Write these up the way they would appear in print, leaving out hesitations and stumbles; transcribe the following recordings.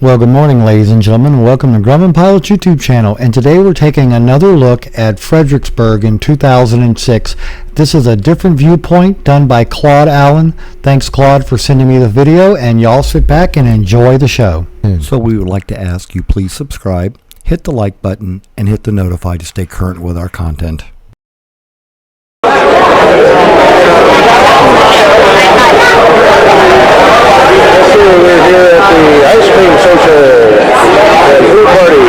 Well, good morning, ladies and gentlemen. Welcome to Grumman Pilot YouTube channel. And today we're taking another look at Fredericksburg in 2006. This is a different viewpoint done by Claude Allen. Thanks, Claude, for sending me the video. And y'all sit back and enjoy the show. So we would like to ask you please subscribe, hit the like button, and hit the notify to stay current with our content. We're here at the ice cream social and food party.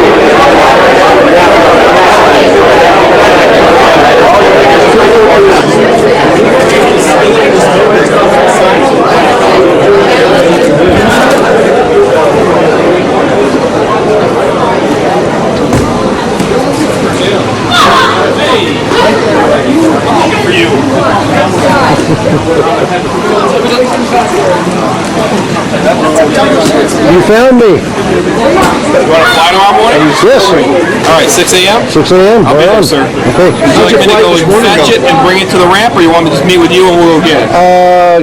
You found me. You want to fly tomorrow morning? Yes. All right, 6 a.m.? 6 a.m. I'll be there, sir. Okay. Would you like me to go fetch it and bring it to the ramp, or you want me to just meet with you and we'll get it?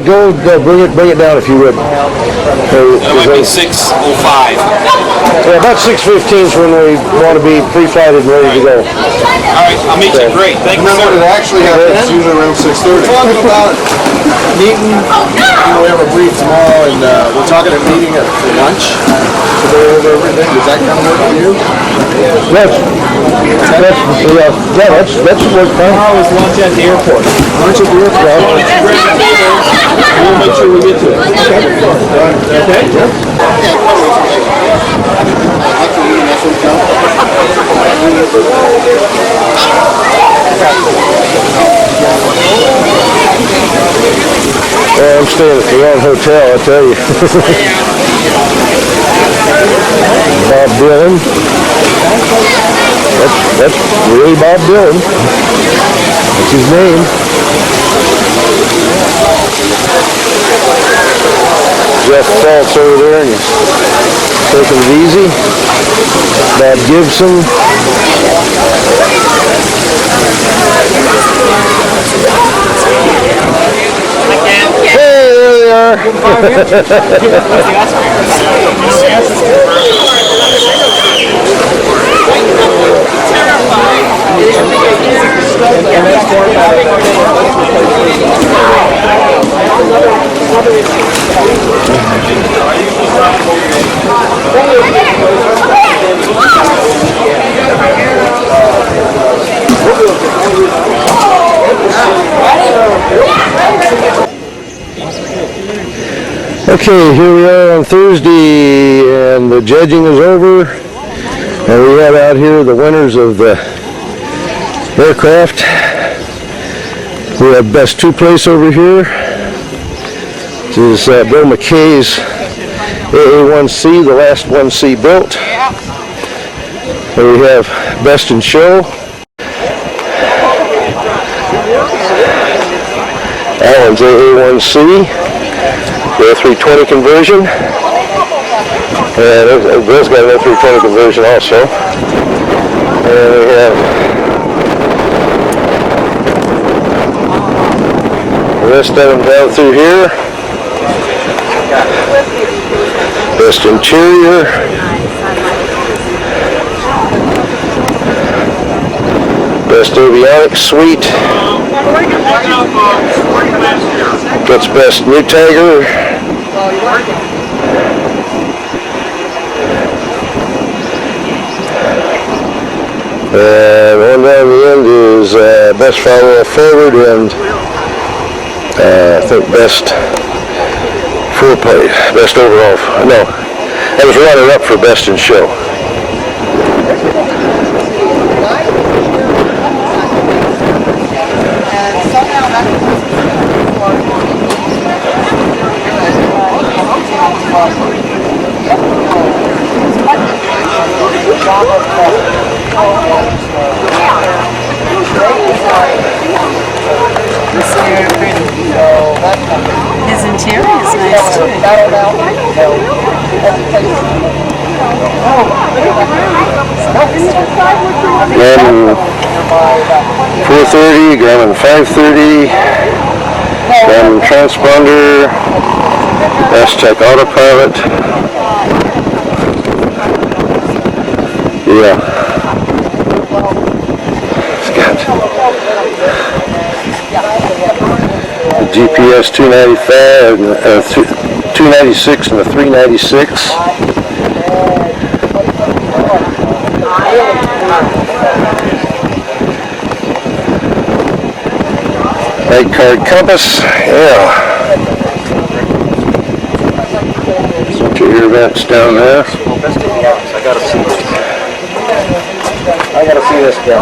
Go bring it down if you would. That might be 6:05. Yeah, about 6:15 is when we want to be pre-flighted and ready to go. All right, I'll meet you. Great. Thank you, sir. It actually happens usually around 6:30. Talking about meeting, we have a brief tomorrow, and we're talking a meeting for lunch to go over everything. Does that kind of work for you? That's work fine. Tomorrow is lunch at the airport. Lunch at the airport. We'll make sure we get to it. Okay? Well, I'm staying at the wrong hotel, I tell you. Bob Dylan. That's really Bob Dylan. That's his name. Jeff Falt's over there and he's taking it easy. Bob Gibson. Hey, there they are. Okay, here we are on Thursday, and the judging is over, and we have out here the winners of the aircraft. We have best two place over here. This is Bill McKay's AA1C, the last 1C built. And we have best in show. Allen's AA1C. The 320 conversion, and Bill's got an 320 conversion also. And we have the rest of them down through here. Best interior. Best avionics suite. That's best new tagger. And on down the end is best follow forward and I think best full plate, best overall. No, that was runner up for best in show. His interior is nice too. Grumman 430, Grumman 530, Grumman transponder, S-Tech autopilot. Yeah. It's got the GPS 295, 296 and the 396. Light card compass, yeah. Bunch of ear vents down there. I gotta see this, Bill.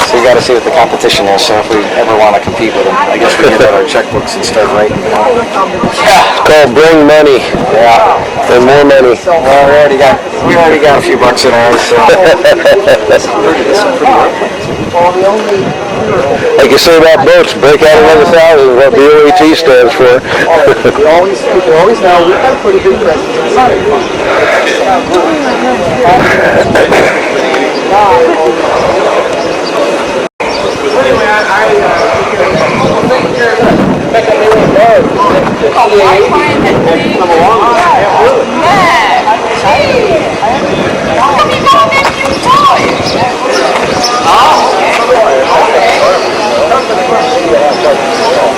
So you gotta see what the competition is, so if we ever want to compete with them, I guess we get out our checkbooks and start writing. It's called Bring Money. Yeah. And more money. Well, we already got a few bucks in ours, so. Like you say about boats, break out another 1,000 is what BOAT stands for. We always know we've got a pretty big presence inside.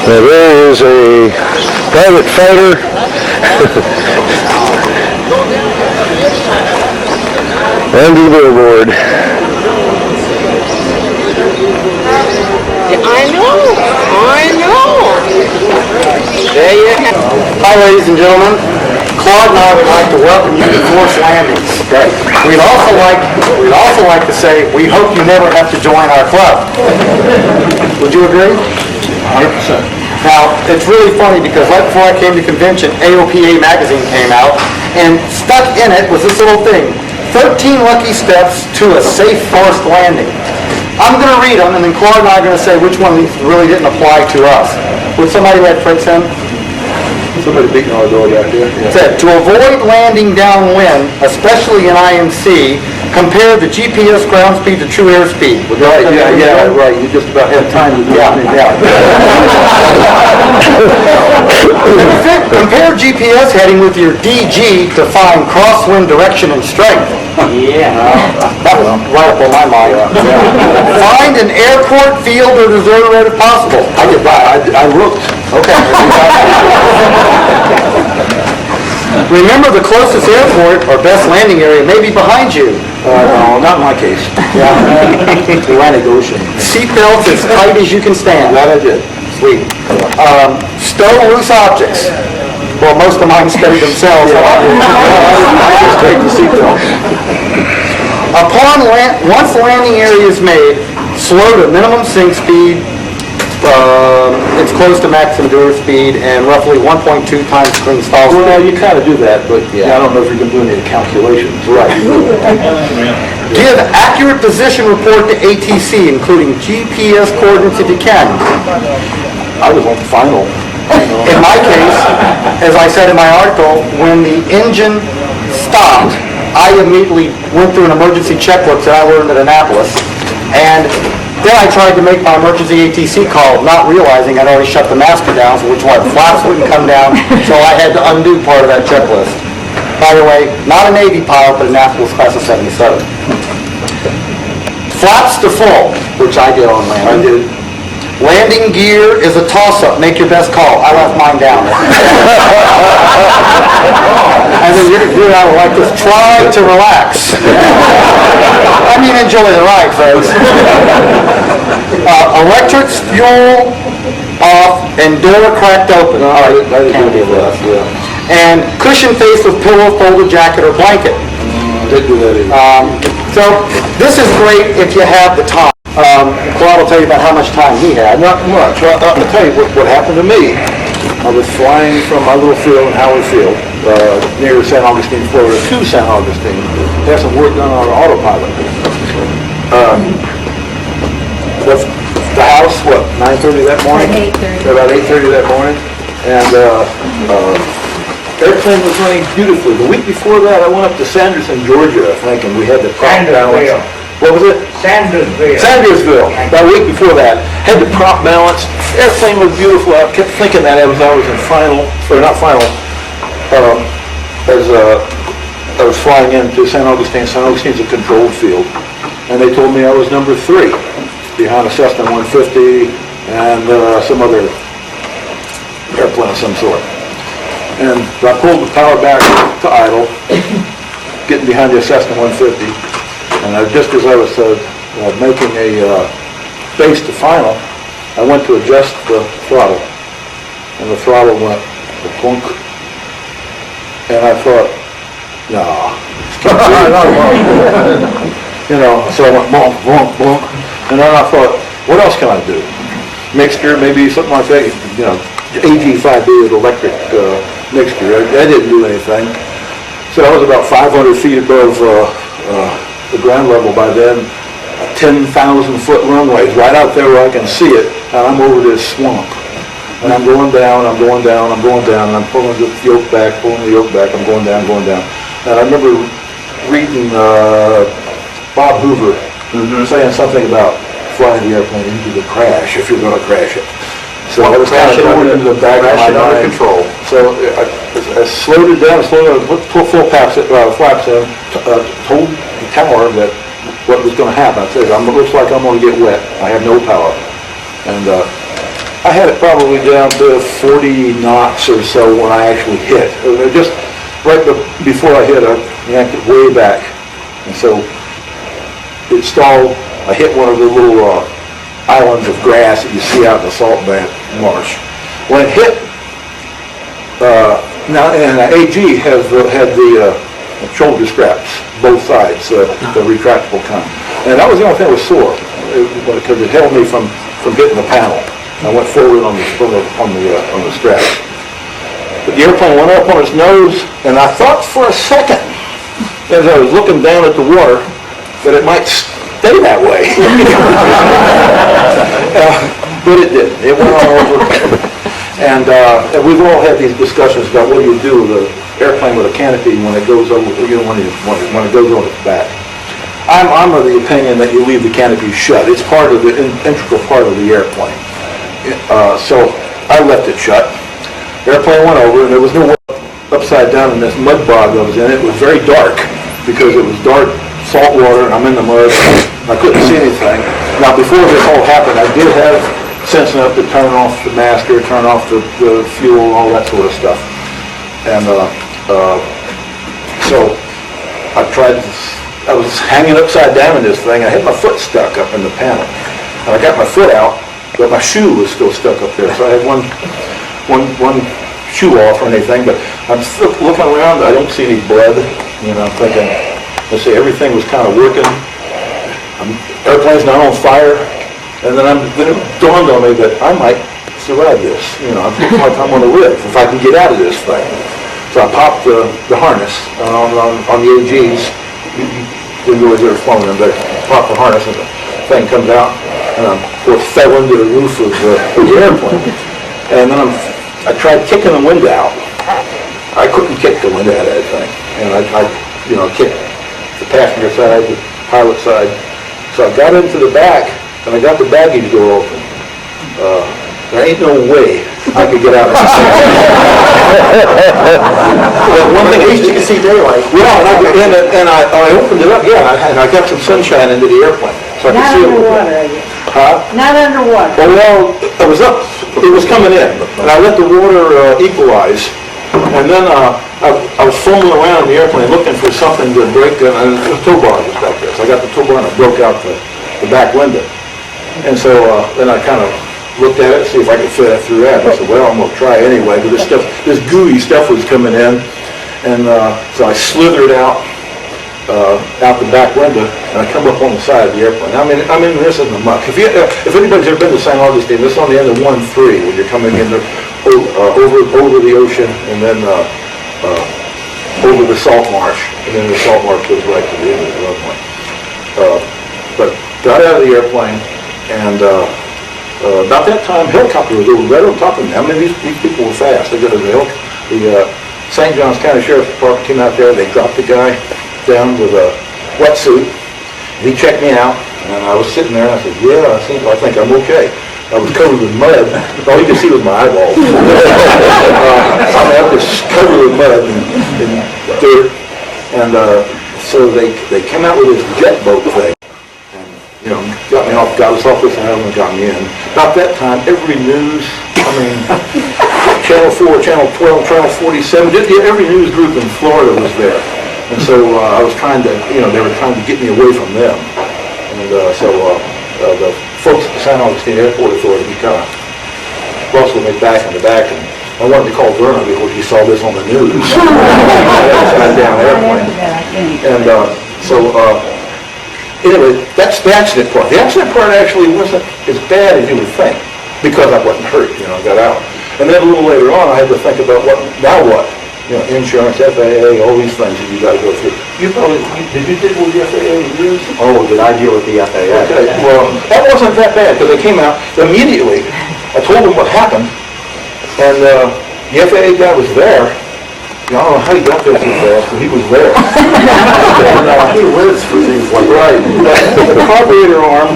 Now there is a private fighter. Under the billboard. I know. There you go. Hi, ladies and gentlemen. Claude and I would like to welcome you to Force Landings. We'd also like to say we hope you never have to join our club. Would you agree? 100%. Now, it's really funny because right before I came to convention, AOPA magazine came out, and stuck in it was this little thing, 13 lucky steps to a safe forced landing. I'm going to read them, and then Claude and I are going to say which one of these really didn't apply to us. Would somebody read Fred's him? Somebody beating our dog out there. It said, to avoid landing downwind, especially in IMC, compare the GPS ground speed to true airspeed. Right, yeah, right. You just about had time to do it. Compare GPS heading with your DG to find crosswind direction and strength. Yeah. That was right up on my mind. Find an airport, field, or desert road if possible. I looked. Okay. Remember, the closest airport or best landing area may be behind you. No, not in my case. Atlantic Ocean. Seatbelts as tight as you can stand. That I did. Sweet. Stow loose objects. Well, most of mine stowed themselves. Just take the seatbelt. Once the landing area is made, slow to minimum sink speed. It's close to maximum door speed and roughly 1.2 times clean stall speed. Well, you kind of do that, but I don't know if you're going to do any calculations. Right. Give accurate position report to ATC, including GPS coordinates if you can. I was on final. In my case, as I said in my article, when the engine stopped, I immediately went through an emergency checklist that I learned at Annapolis, and then I tried to make my emergency ATC call, not realizing I'd already shut the master down, so which was flaps wouldn't come down, so I had to undo part of that checklist. By the way, not a Navy pilot, but an Annapolis class of 77. Flaps to full, which I did on landing. I did. Landing gear is a toss-up. Make your best call. I left mine down. And then you're out like this. Try to relax. I mean, enjoy the ride, folks. Electrics, fuel off, and door cracked open. All right, can't do this. And cushion face with pillow, folded jacket, or blanket. Did do that either. So this is great if you have the time. Claude will tell you about how much time he had. Not much. Well, I'll tell you what happened to me. I was flying from my little field in Howard Field, near San Augustine, Florida, to San Augustine. Had some work done on autopilot. Left the house, 9:30 that morning? 8:30. About 8:30 that morning. And airplane was running beautifully. The week before that, I went up to Sanderson, Georgia, I think, and we had the prop balance. What was it? Sandersville. About a week before that. Had the prop balance. Airplane was beautiful. I kept thinking that as I was in final, or not final, as I was flying into San Augustine. San Augustine's a controlled field. And they told me I was number 3 behind a Cessna 150 and some other airplane of some sort. And I pulled the power back to idle, getting behind the Cessna 150. And just as I was making a base to final, I went to adjust the throttle. And the throttle went plunk. And I thought, nah. You know, so I went bonk, bonk, bonk. And then I thought, what else can I do? Mixture, maybe something like that. You know, AG5B is electric mixture. I didn't do anything. So I was about 500 feet above the ground level by then. 10,000 foot runways right out there where I can see it, and I'm over this swamp. And I'm going down, I'm going down, I'm going down, and I'm pulling the yoke back, I'm going down, going down. And I remember reading Bob Hoover saying something about flying the airplane into the crash if you're going to crash it. So I was kind of going into the back of my mind. Control. So I slowed it down, put full flaps in, told the tower that what was going to happen. I said, it looks like I'm going to get wet. I have no power. And I had it probably down to 40 knots or so when I actually hit. Just right before I hit, I yanked it way back. And so it stalled. I hit one of the little islands of grass that you see out in the salt marsh. When it hit, now and AG had the shoulder straps, both sides, the retractable kind. And that was the only thing that was sore, because it held me from hitting the panel. I went forward on the strap. But the airplane went up on its nose, and I thought for a second, as I was looking down at the water, that it might stay that way. But it didn't. It went on over. And we've all had these discussions about what do you do with an airplane with a canopy when it goes over, when it goes on its back. I'm of the opinion that you leave the canopy shut. It's part of the integral part of the airplane. So I left it shut. The airplane went over, and there was no way upside down in this mud bog I was in. It was very dark because it was dark, salt water, and I'm in the mud. I couldn't see anything. Now, before this all happened, I did have sense enough to turn off the master, turn off the fuel, all that sort of stuff. And so I was hanging upside down in this thing. I had my foot stuck up in the panel. And I got my foot out, but my shoe was still stuck up there. So I had one shoe off or anything, but I'm still looking around. I don't see any blood. You know, I'm thinking, let's see, everything was kind of working. Airplane's not on fire. And then it dawned on me that I might survive this. You know, I feel like I'm going to live if I can get out of this thing. So I popped the harness on the AGs. Didn't realize they were flown them, but I popped the harness and the thing comes out, and I fell into the roof of the airplane. And then I tried kicking the wind out. I couldn't kick the wind out of that thing. And I kicked the passenger side, the pilot side. So I got into the back, and I got the baggage door open. There ain't no way I could get out of this thing. Well, one thing, at least you can see daylight. Yeah, and I opened it up, and I got some sunshine into the airplane. So I could see it. Not underwater, Huh? Not underwater. Well, it was up, it was coming in, and I let the water equalize. And then I was fumbling around in the airplane looking for something to break, and the tow bar was back there. So I got the tow bar and I broke out the back window. And so then I kind of looked at it to see if I could fit it through that. I said, well, I'm going to try anyway. But this gooey stuff was coming in. And so I slithered out the back window, and I come up on the side of the airplane. I mean, this is the muck. If anybody's ever been to St. Augustine, this is on the end of 1-3 when you're coming in over the ocean, and then over the salt marsh, and then the salt marsh goes right to the end of the runway. But got out of the airplane, and about that time, helicopter was over right on top of me. I mean, these people were fast. They got the St. Johns County Sheriff's Department came out there. They dropped the guy down with a wetsuit. He checked me out, and I was sitting there, and I said, yeah, I think I'm okay. I was covered with mud. All you could see was my eyeballs. I was covered with mud and dirt. And so they came out with this jet boat thing. And, you know, got us off this island and got me in. About that time, every news, Channel 4, Channel 12, Channel 47, every news group in Florida was there. And so I was trying to, they were trying to get me away from them. And so the folks at the San Augustine Airport Authority kind of bustled me back in the back, and I wanted to call Vernon because he saw this on the news. Down airplane. And anyway, that's the accident part. The accident part actually wasn't as bad as you would think because I wasn't hurt, I got out. And then a little later on, I had to think about now what? Insurance, FAA, all these things that you got to go through. Did you deal with the FAA reviews? Oh, did I deal with the FAA? Okay, well, that wasn't that bad because they came out immediately. I told them what happened, and the FAA guy was there. I don't know how he got there so fast, but he was there. He lives for things like Right. The carburetor arm,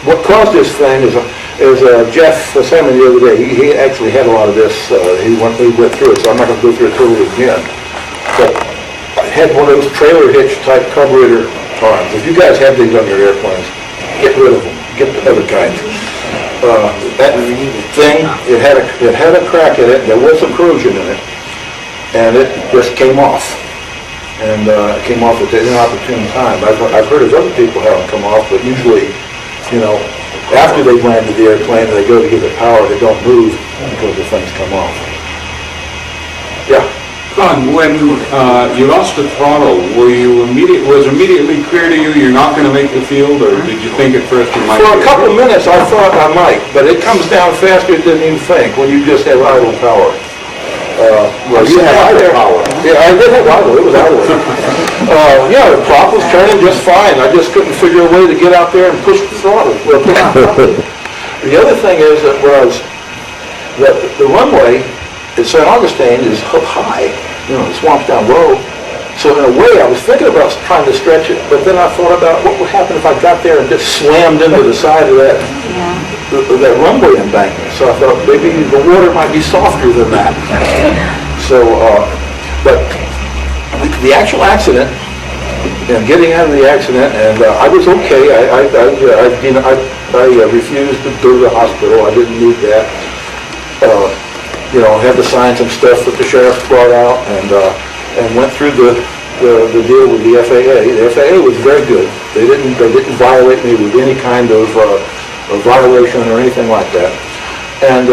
what caused this thing is Jeff Salmon the other day. He actually had a lot of this. He went through it, so I'm not going to go through it totally again. But I had one of those trailer hitch type carburetor arms. If you guys have these on your airplanes, get rid of them. Get the other kinds. That thing, it had a crack in it. There was some corrosion in it, and it just came off. And it came off at an inopportune time. I've heard of other people have them come off, but usually, after they've landed the airplane and they go to give it power, they don't move because the things come off. Yeah. Don, when you lost the throttle, was it immediately clear to you you're not going to make the field, or did you think at first you might? For a couple of minutes I thought I might, but it comes down faster than you think when you just have idle power. Well, you had idle power. Yeah, I did have idle. It was idle. The prop was turning just fine. I just couldn't figure a way to get out there and push the throttle. The other thing is that the runway at St. Augustine is up high. The swamp's down low. So in a way, I was thinking about trying to stretch it, but then I thought about what would happen if I got there and just slammed into the side of that runway embankment. So I thought maybe the water might be softer than that. So, but the actual accident, and getting out of the accident, and I was okay. I refused to go to the hospital. I didn't need that. Had to sign some stuff that the sheriff brought out, and went through the deal with the FAA. The FAA was very good. They didn't violate me with any kind of violation or anything like that. And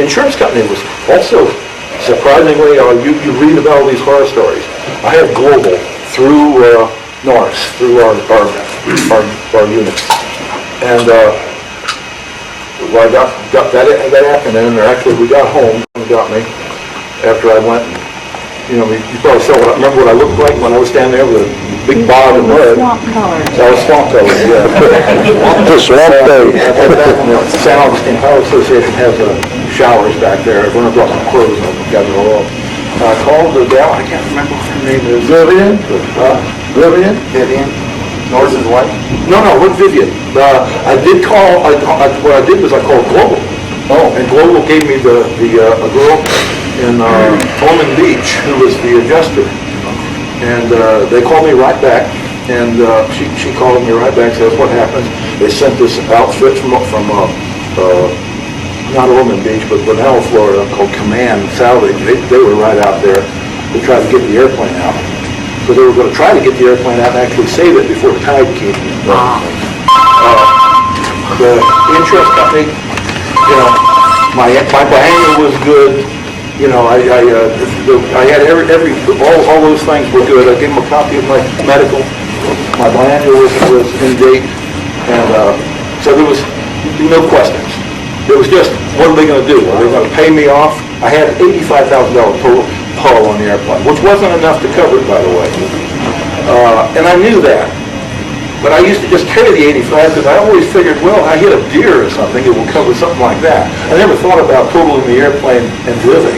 insurance company was also surprisingly. You read about all these horror stories. I had Global through Norris, through our units, and I got that afternoon, or actually we got home and got me after I went. You probably saw remember what I looked like when I was standing there with a big bog of mud. Swamp color. That was swamp color, yeah. The swamp day. The San Augustine Power Association has showers back there. Everyone brought some clothes and got it all up. I called the gal, I can't remember what her name is. Vivian? Vivian? Norris's wife? No, with Vivian. I did call, what I did was I called Global. Oh. And Global gave me a girl in Ormond Beach who was the adjuster. And they called me right back, and she called me right back, says what happened. They sent this outfit from not Ormond Beach, but Grinnell, Florida, called Command Salvage. They were right out there to try to get the airplane out. So they were going to try to get the airplane out and actually save it before the tide came in. The insurance company, my biannual was good. I had all those things were good. I gave them a copy of my medical. My biannual was in date, and so there was no questions. It was just, what are they going to do? Are they going to pay me off? I had $85,000 total hull on the airplane, which wasn't enough to cover it, by the way. And I knew that. But I used to just carry the 85 because I always figured, well, I hit a deer or something, it will cover something like that. I never thought about totaling the airplane and living.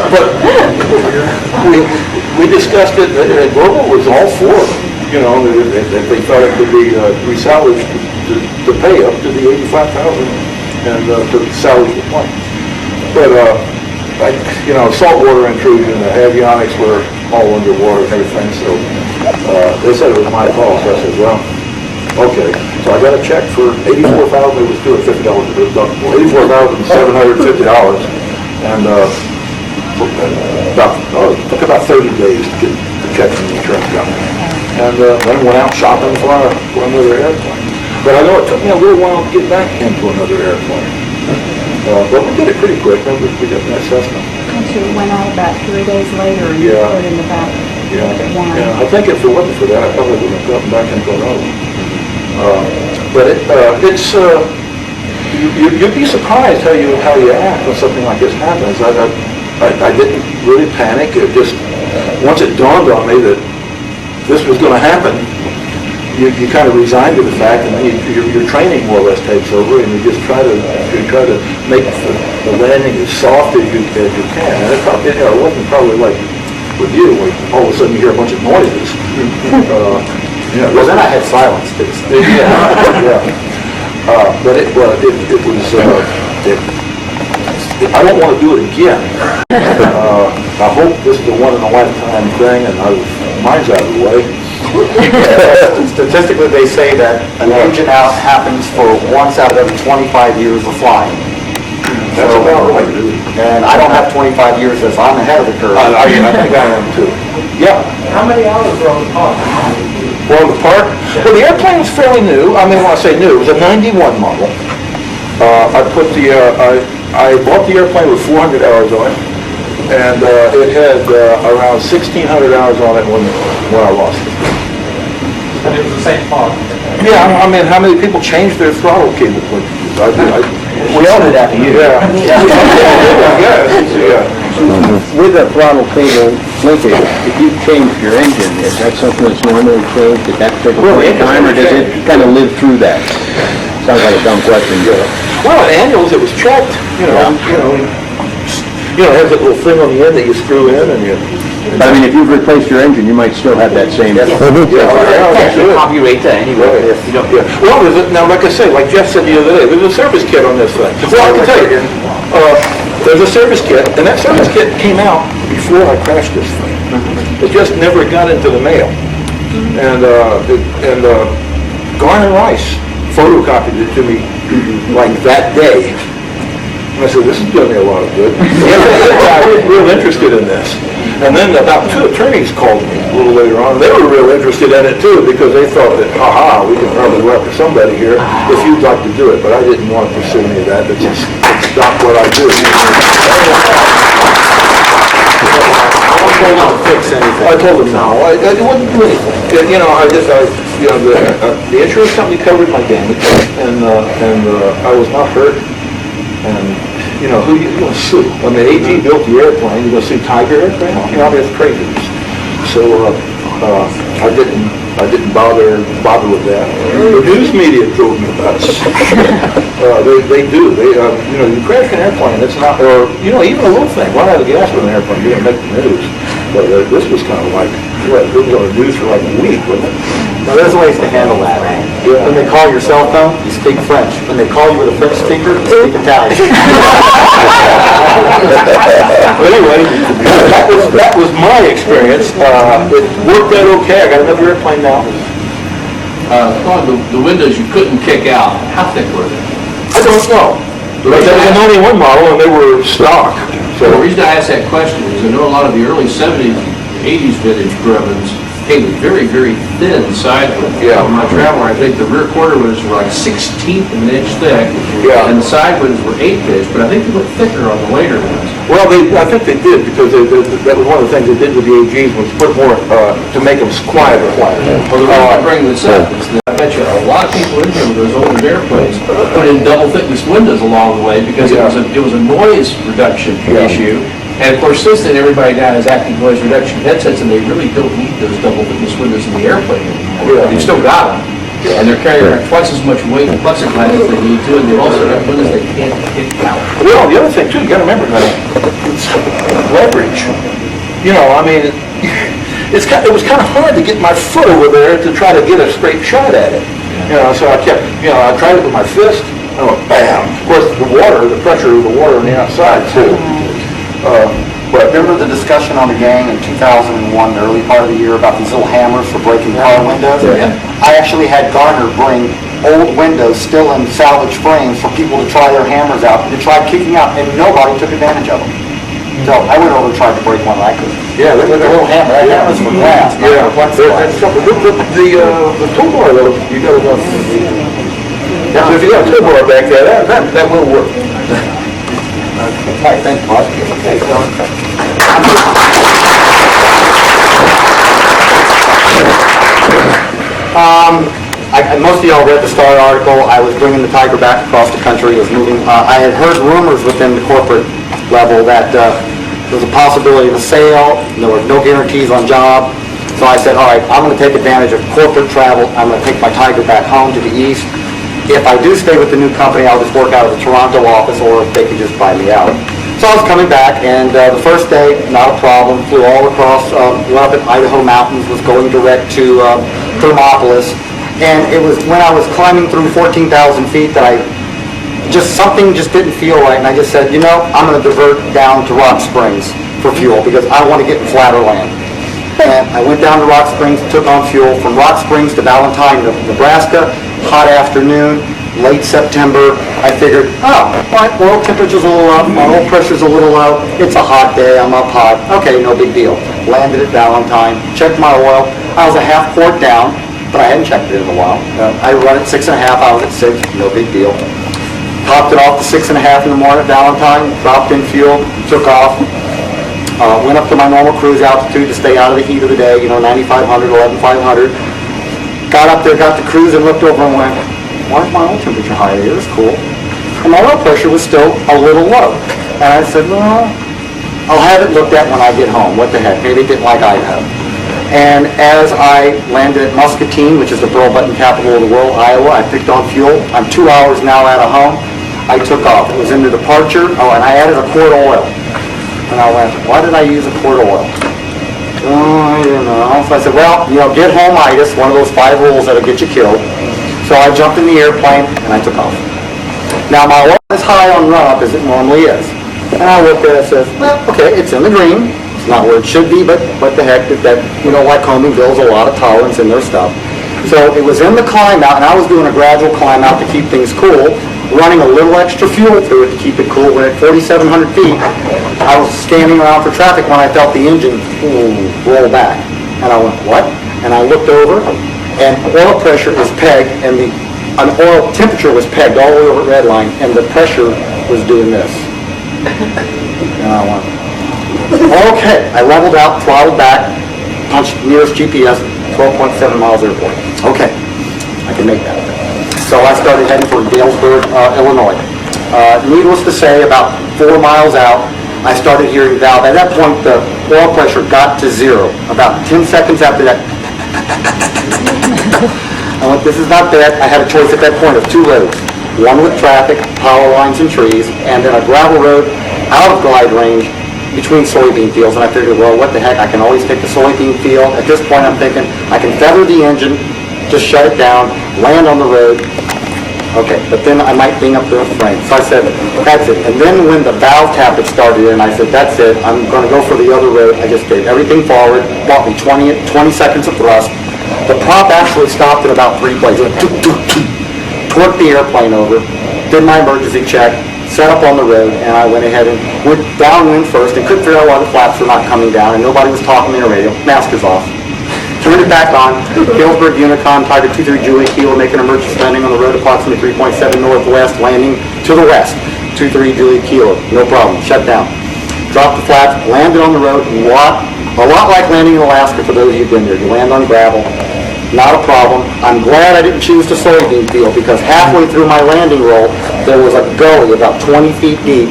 But we discussed it, and Global was all for it. If they thought it could be resalvaged to pay up to the $85,000. and to salvage the plane. But, saltwater intrusion, the avionics were all underwater and everything, so they said it was my fault. So I said, well, okay. So I got a check for $84,000. It was $250 deductible. $84,750, and took about 30 days to get the check from the insurance company, and then went out shopping for another airplane. But I know it took me a little while to get back into another airplane. But we did it pretty quick. Remember, we got an assessment. Actually, it went out about 3 days later and you put it in the back. Yeah. I think if it wasn't for that, I probably wouldn't have gotten back into another one. But you'd be surprised how you act when something like this happens. I didn't really panic. It just, once it dawned on me that this was going to happen, you kind of resign to the fact, and then your training more or less takes over, and you just try to make the landing as soft as you can. And it wasn't probably like with you, where all of a sudden you hear a bunch of noises. Well, then I had silence too. So. But it was. I don't want to do it again. I hope this is a one-in-a-lifetime thing, and mine's out of the way. Statistically, they say that an engine out happens for once out of every 25 years of flying. That's about right. And I don't have 25 years as I'm ahead of the curve. I think I am too. Yeah. How many hours were on the park? Well, the park, the airplane was fairly new. I mean, when I say new, it was a 91 model. I bought the airplane with 400 hours on it, and it had around 1,600 hours on it when I lost it. And it was the same park? Yeah, I mean, how many people changed their throttle cable push? We all did after you. Yeah. With the throttle cable linkage, if you change your engine, is that something that's normally changed at that particular point in time, or does it kind of live through that? Sounds like a dumb question. Well, at annuals, it was checked, it has that little thing on the end that you screw in, and you... But I mean, if you've replaced your engine, you might still have that same... Copyright that anyway. Well, now, like I say, like Jeff said the other day, there's a service kit on this thing. Well, I can tell you, there's a service kit, and that service kit came out before I crashed this thing. It just never got into the mail. And Garner Rice photocopied it to me like that day. And I said, this is doing me a lot of good. I was real interested in this. And then about 2 attorneys called me a little later on. They were real interested in it too, because they thought that, we can probably go after somebody here if you'd like to do it. But I didn't want to pursue any of that. But just stop what I do. Fix anything. I told them no. I wouldn't do anything. The insurance company covered my damage, and I was not hurt. And who you going to sue? I mean, AG built the airplane. You going to sue Tiger Aircraft? That's crazy. So I didn't bother with that. The news media drove me nuts. They do. You crash an airplane. It's not, or even a little thing. Run out of gas with an airplane. You didn't make the news. But this was kind of like, it was on the news for like a week, wasn't it? Now, there's ways to handle that. Yeah. When they call your cell phone, you speak French. When they call you with a French speaker, you speak Italian. But anyway, that was my experience. It worked out okay. I got another airplane now. The windows you couldn't kick out, how thick were they? I don't know. But that was a 91 model, and they were stock. So the reason I asked that question is I know a lot of the early 70s, 80s vintage Grummans came with very, very thin side windows. Yeah. On my Traveler, I think the rear quarter windows were like 1/16 of an inch thick, and the side windows were 1/8 inch, but I think they looked thicker on the later ones. Well, I think they did, because that was one of the things they did with the AGs, was put more, to make them quieter. Well, the reason I bring this up is that I bet you a lot of people in here with those older airplanes put in double thickness windows along the way because it was a noise reduction issue. And of course, since then, everybody now has active noise reduction headsets, and they really don't need those double thickness windows in the airplane anymore. They've still got them, and they're carrying around twice as much weight in plexiglass as they need to, and they've also got windows they can't kick out. Well, the other thing too, you got to remember that it's leverage. I mean, it was kind of hard to get my foot over there to try to get a straight shot at it. So I kept, I tried it with my fist. Oh, bam. Of course, the water, the pressure of the water on the outside too. But Remember the discussion on the gang in 2001, the early part of the year, about these little hammers for breaking car windows? Yeah. I actually had Garner bring old windows still in salvage frames for people to try their hammers out, and to try kicking out, and nobody took advantage of them. So I went over and tried to break one like this. yeah, With a little hammer, that hammer's for glass, not yeah, for plexiglass. that's something. The tow bar though, you got enough. So if you got a tow bar back there, that will work. Okay, thanks, Claude. Okay, so. Most of y'all read the Star article. I was bringing the Tiger back across the country. It was moving. I had heard rumors within the corporate level that there was a possibility of a sale. There were no guarantees on job. So I said, all right, I'm going to take advantage of corporate travel. I'm going to take my Tiger back home to the east. If I do stay with the new company, I'll just work out of the Toronto office, or if they could just buy me out. So I was coming back, and the first day, not a problem. Flew all across, went up in Idaho mountains, was going direct to Thermopolis. And it was when I was climbing through 14,000 feet that something just didn't feel right, and I just said, you know, I'm going to divert down to Rock Springs for fuel, because I want to get in flatter land. And I went down to Rock Springs, took on fuel from Rock Springs to Valentine, Nebraska, hot afternoon, late September. I figured, my oil temperature's a little up, my oil pressure's a little low, it's a hot day, I'm up hot, okay, no big deal. Landed at Valentine, checked my oil, I was a half quart down, but I hadn't checked it in a while. I run at 6.5, I was at 6, no big deal. Topped it off to 6.5 in the morning at Valentine, dropped in fuel, took off. Went up to my normal cruise altitude to stay out of the heat of the day, 9,500, 11,500. Got up there, got to cruise, and looked over and went, why is my oil temperature high? It was cool. And my oil pressure was still a little low. And I said, well, I'll have it looked at when I get home. What the heck? Maybe it didn't like Idaho. And as I landed at Muscatine, which is the pearl button capital of the world, Iowa, I picked on fuel. I'm 2 hours now out of home. I took off. It was in the departure. Oh, and I added a quart of oil. And I went, why did I use a quart of oil? I don't know. So I said, well, get home-itis, one of those 5 rules that'll get you killed. So I jumped in the airplane and I took off. Now my oil is high on run-up as it normally is. And I looked at it and said, well, okay, it's in the green. It's not where it should be, but what the heck, Lycoming builds a lot of tolerance in their stuff. So it was in the climb out, and I was doing a gradual climb out to keep things cool, running a little extra fuel through it to keep it cool. When at 4,700 feet, I was standing around for traffic when I felt the engine roll back. And I went, what? And I looked over, and oil pressure is pegged, and an oil temperature was pegged all the way over at red line, and the pressure was doing this. And I went, okay. I leveled out, throttled back, punched nearest GPS, 12.7 miles airport. Okay, I can make that. So I started heading for Galesburg, Illinois. Needless to say, about 4 miles out, I started hearing valve. At that point, the oil pressure got to 0. About 10 seconds after that, I went, this is not bad. I had a choice at that point of 2 roads. One with traffic, power lines and trees, and then a gravel road out of glide range between soybean fields. And I figured, well, what the heck, I can always take the soybean field. At this point, I'm thinking, I can feather the engine, just shut it down, land on the road. Okay, but then I might bring up the frame. So I said, that's it. And then when the valve tappet started in, I said, that's it. I'm going to go for the other road. I just gave everything forward, bought me 20 seconds of thrust. The prop actually stopped in about 3 places. It went, torqued the airplane over, did my emergency check, set up on the road, and I went ahead and went downwind first and couldn't figure out why the flaps were not coming down, and nobody was talking in the radio. Mask is off. Turned it back on. Galesburg Unicon, Tiger 23 Julie Kilo, making emergency landing on the road approximately 3.7 northwest, landing to the west. 23 Julie Kilo, no problem, shut down. Dropped the flaps, landed on the road, a lot like landing in Alaska for those of you who've been there. You land on gravel, not a problem. I'm glad I didn't choose the soybean field, because halfway through my landing roll, there was a gully about 20 feet deep,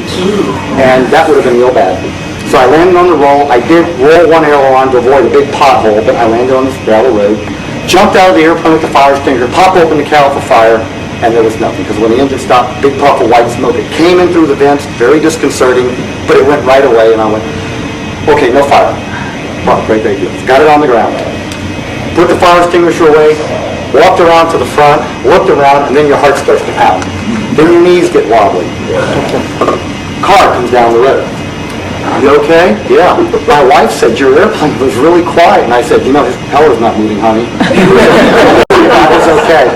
and that would have been real bad. So I landed on the roll. I did roll one aileron to avoid a big pothole, but I landed on this gravel road. Jumped out of the airplane with the fire extinguisher, popped open the cowl for fire, and there was nothing. Because when the engine stopped, big puff of white smoke. It came in through the vents, very disconcerting, but it went right away, and I went, okay, no fire. Oh, great, great deal. Got it on the ground. Put the fire extinguisher away, walked around to the front, looked around, and then your heart starts to pound. then your knees get wobbly. Car comes down the road. You okay? Yeah. My wife said your airplane was really quiet, and I said, you know, his propeller's not moving, honey. That was okay,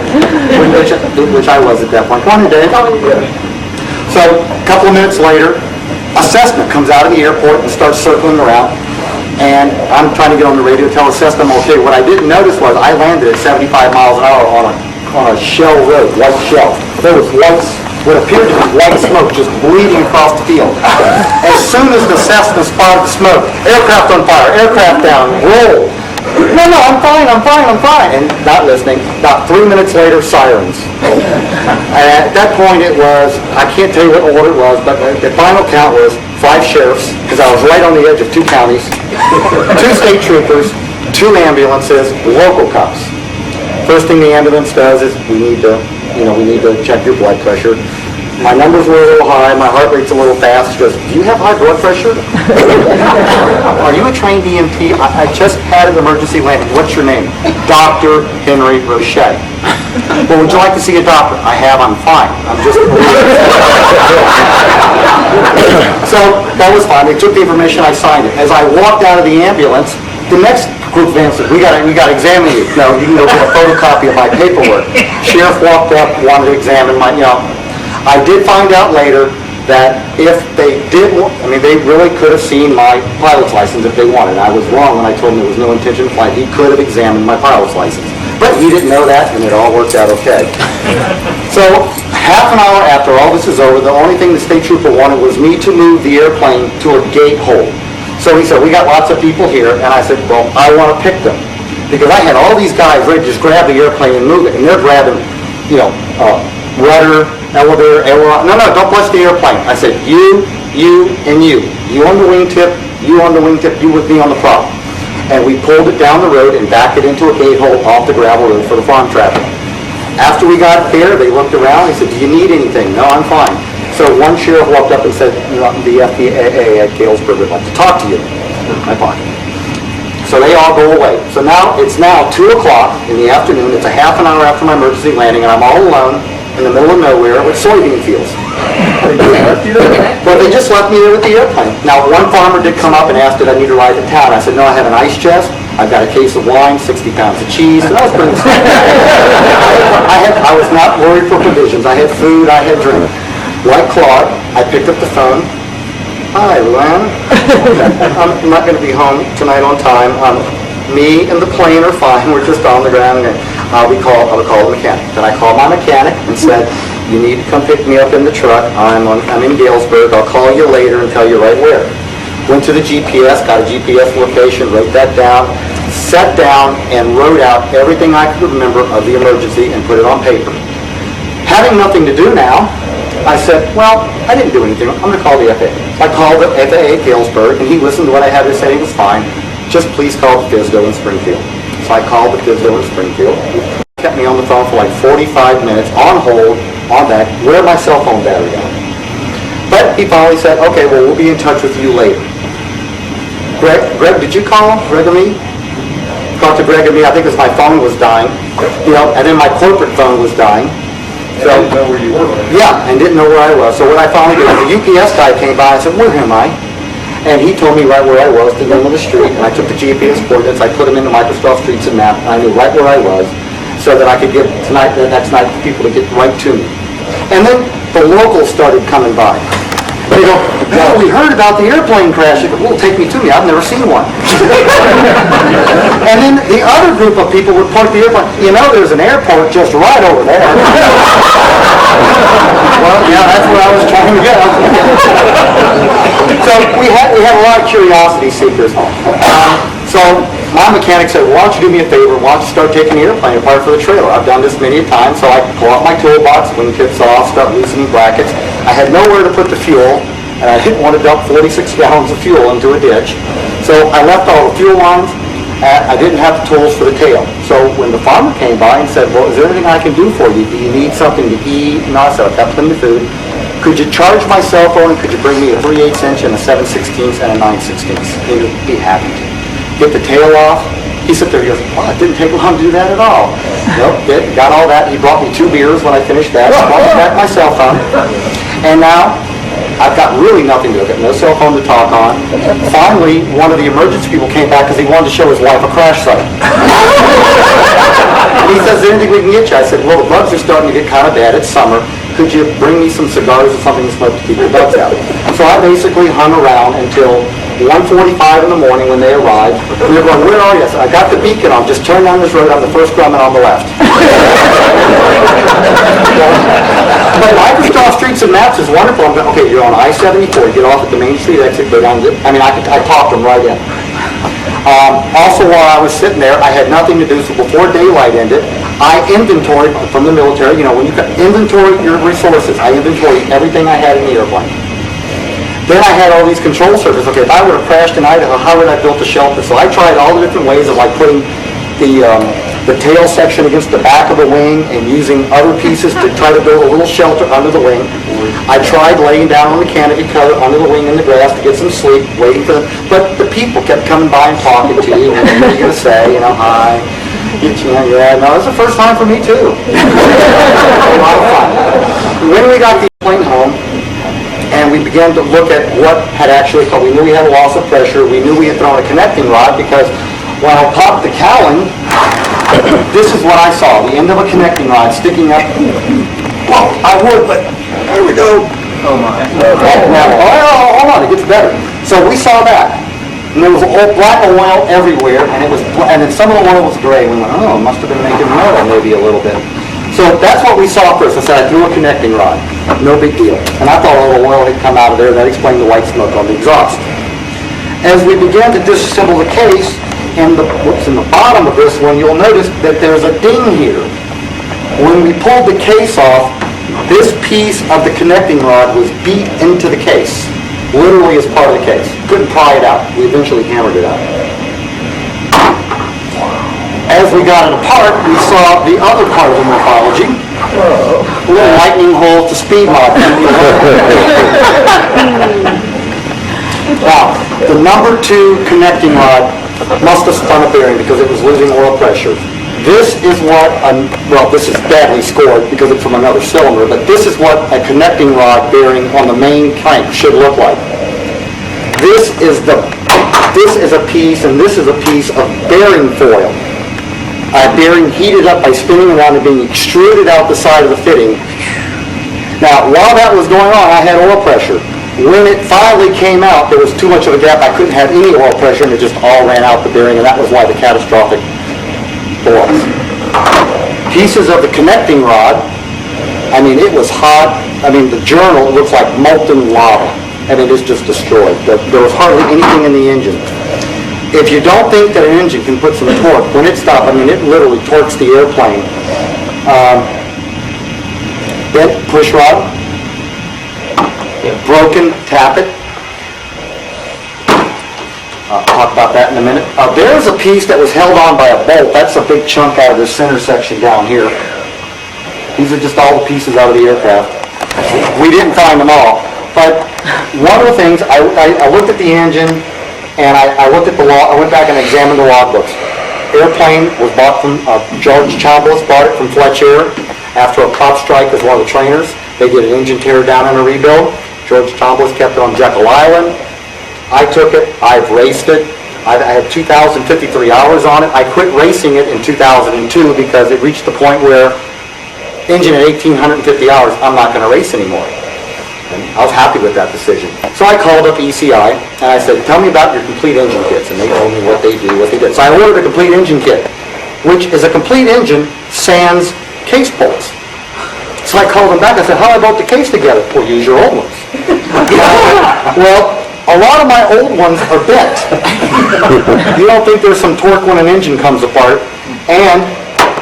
which I was at that point. Come on in, Dave. So a couple of minutes later, a Cessna comes out of the airport and starts circling around, and I'm trying to get on the radio to tell the Cessna I'm okay. What I didn't notice was I landed at 75 miles an hour on a shell road, white shell. There was what appeared to be white smoke just bleeding across the field. As soon as the Cessna spotted the smoke, aircraft on fire, aircraft down, roll. No, I'm fine. And not listening. About 3 minutes later, sirens. And at that point it was, I can't tell you what order it was, but the final count was 5 sheriffs, because I was right on the edge of 2 counties, 2 state troopers, 2 ambulances, local cops. First thing the ambulance does is we need to check your blood pressure. My numbers were a little high, my heart rate's a little fast. She goes, do you have high blood pressure? Are you a trained EMT? I just had an emergency landing. What's your name? Dr. Henry Roche. Well, would you like to see a doctor? I have, I'm fine. I'm just... So that was fine. They took the information, I signed it. As I walked out of the ambulance, the next group of them said, we got to examine you. No, you can go get a photocopy of my paperwork. Sheriff walked up, wanted to examine my, I did find out later that if they did, they really could have seen my pilot's license if they wanted. I was wrong when I told him there was no intention to fly. He could have examined my pilot's license. But he didn't know that, and it all worked out okay. So half an hour after all this is over, the only thing the state trooper wanted was me to move the airplane to a gate hole. So he said, we got lots of people here, and I said, well, I want to pick them. Because I had all these guys ready to just grab the airplane and move it, and they're grabbing, rudder, elevator, aileron. No, don't touch the airplane. I said, you, and you. You on the wingtip, you with me on the prop. And we pulled it down the road and backed it into a gate hole off the gravel road for the farm traffic. After we got there, they looked around, they said, do you need anything? No, I'm fine. So one sheriff walked up and said, the FAA at Galesburg would like to talk to you. In my pocket. So they all go away. So it's now 2 o'clock in the afternoon. It's a half an hour after my emergency landing, and I'm all alone in the middle of nowhere with soybean fields. Well, they just left me there with the airplane. Now, one farmer did come up and asked, did I need to ride to town? I said, no, I have an ice chest. I've got a case of wine, 60 pounds of cheese, and I was pretty I was not worried for provisions. I had food, I had drink. Like Claude, I picked up the phone. Hi, Luann. I'm not going to be home tonight on time. Me and the plane are fine. We're just on the ground. And I would call the mechanic. Then I called my mechanic and said, you need to come pick me up in the truck. I'm in Galesburg. I'll call you later and tell you right where. Went to the GPS, got a GPS location, wrote that down, sat down and wrote out everything I could remember of the emergency and put it on paper. Having nothing to do now, I said, well, I didn't do anything. I'm going to call the FAA. I called the FAA at Galesburg, and he listened to what I had to say. It was fine. Just please call the FSDO in Springfield. So I called the FSDO in Springfield. He kept me on the phone for like 45 minutes, on hold, on that, wear my cell phone battery out. But he finally said, okay, well, we'll be in touch with you later. Greg, did you call? Greg or me? Talked to Greg and me. I think it was my phone was dying. And then my corporate phone was dying. So, I didn't know where you were. Yeah, and didn't know where I was. So what I finally did was the UPS guy came by and said, where am I? And he told me right where I was, the name of the street, and I took the GPS coordinates, I put them into Microsoft Streets and Map, and I knew right where I was, so that I could give the next night people to get right to me. And then the locals started coming by. They go, well, we heard about the airplane crash. They go, well, take me to me. I've never seen one. And then the other group of people would point the airplane. There's an airport just right over there. Well, yeah, that's where I was trying to go. So we had a lot of curiosity seekers. So my mechanic said, why don't you do me a favor? Why don't you start taking the airplane apart for the trailer? I've done this many a time, so I pull out my toolbox, wingtips off, start loosening brackets. I had nowhere to put the fuel, and I didn't want to dump 46 gallons of fuel into a ditch. So I left all the fuel lines. I didn't have the tools for the tail. So when the farmer came by and said, well, is there anything I can do for you? Do you need something to eat? No, I said, I've got plenty of food. Could you charge my cell phone, and could you bring me a 3/8 inch and a 7/16 and a 9/16? He would be happy to. Get the tail off. He sat there, he goes, well, it didn't take long to do that at all. Nope, got all that. He brought me 2 beers when I finished that. Brought me back my cell phone. And now, I've got really nothing to do. I've got no cell phone to talk on. Finally, one of the emergency people came back because he wanted to show his wife a crash site. And he says, is there anything we can get you? I said, well, the bugs are starting to get kind of bad. It's summer. Could you bring me some cigars or something to smoke to keep the bugs out? So I basically hung around until 1:45 in the morning when they arrived. We were going, where are you? I said, I got the beacon on. Just turn down this road. I'm the first Grumman on the left. But Microsoft Streets and Maps is wonderful. I'm going, okay, you're on I-74. Get off at the Main Street exit. Go down. I talked them right in. Also, while I was sitting there, I had nothing to do, so before daylight ended, I inventoried from the military. You know, when you inventory your resources, I inventoried everything I had in the airplane. Then I had all these control circuits. Okay, if I would have crashed in Idaho, how would I have built a shelter? So I tried all the different ways of like putting the tail section against the back of the wing and using other pieces to try to build a little shelter under the wing. I tried laying down on the canopy cover under the wing in the grass to get some sleep, waiting for them. But the people kept coming by and talking to you. What are you going to say? You know, hi. Yeah, no, it was the first time for me too. A lot of fun. When we got the plane home, and we began to look at what had actually come. We knew we had a loss of pressure. We knew we had thrown a connecting rod because when I popped the cowling, this is what I saw, the end of a connecting rod sticking up. Well, I would, but there we go. Oh my. Now, hold on, it gets better. So we saw that. And there was old black oil everywhere, and then some of the oil was gray. We went, oh, it must have been making metal maybe a little bit. So that's what we saw first. I said, I threw a connecting rod. No big deal. And I thought all the oil had come out of there. That explained the white smoke on the exhaust. As we began to disassemble the case, in the bottom of this one, you'll notice that there's a ding here. When we pulled the case off, this piece of the connecting rod was beat into the case. Literally as part of the case. Couldn't pry it out. We eventually hammered it out. As we got it apart, we saw the other part of the morphology. A little lightning hole to speed mod. Now, the number 2 connecting rod must have spun a bearing because it was losing oil pressure. This is what, this is badly scored because it's from another cylinder, but this is what a connecting rod bearing on the main crank should look like. This is a piece, and this is a piece of bearing foil. Bearing heated up by spinning around and being extruded out the side of the fitting. Now, while that was going on, I had oil pressure. When it finally came out, there was too much of a gap. I couldn't have any oil pressure, and it just all ran out the bearing, and that was why the catastrophic loss. Pieces of the connecting rod, it was hot. The journal looks like molten lava, and it is just destroyed. There was hardly anything in the engine. If you don't think that an engine can put some torque, when it stopped, it literally torques the airplane. Bent push rod, broken tappet. I'll talk about that in a minute. There's a piece that was held on by a bolt. That's a big chunk out of the center section down here. These are just all the pieces out of the aircraft. We didn't find them all. But one of the things, I looked at the engine, and I looked at the log. I went back and examined the logbooks. Airplane was bought from George Chambliss, bought it from Fletcher after a prop strike as one of the trainers. They did an engine tear down and a rebuild. George Chambliss kept it on Jekyll Island. I took it. I've raced it. I had 2,053 hours on it. I quit racing it in 2002 because it reached the point where engine at 1,850 hours, I'm not going to race anymore. And I was happy with that decision. So I called up ECI, and I said, tell me about your complete engine kits. And they told me what they do, what they did. So I ordered a complete engine kit, which is a complete engine sans case bolts. So I called them back. I said, how do I bolt the case together? Well, use your old ones. Well, a lot of my old ones are bent. You don't think there's some torque when an engine comes apart. And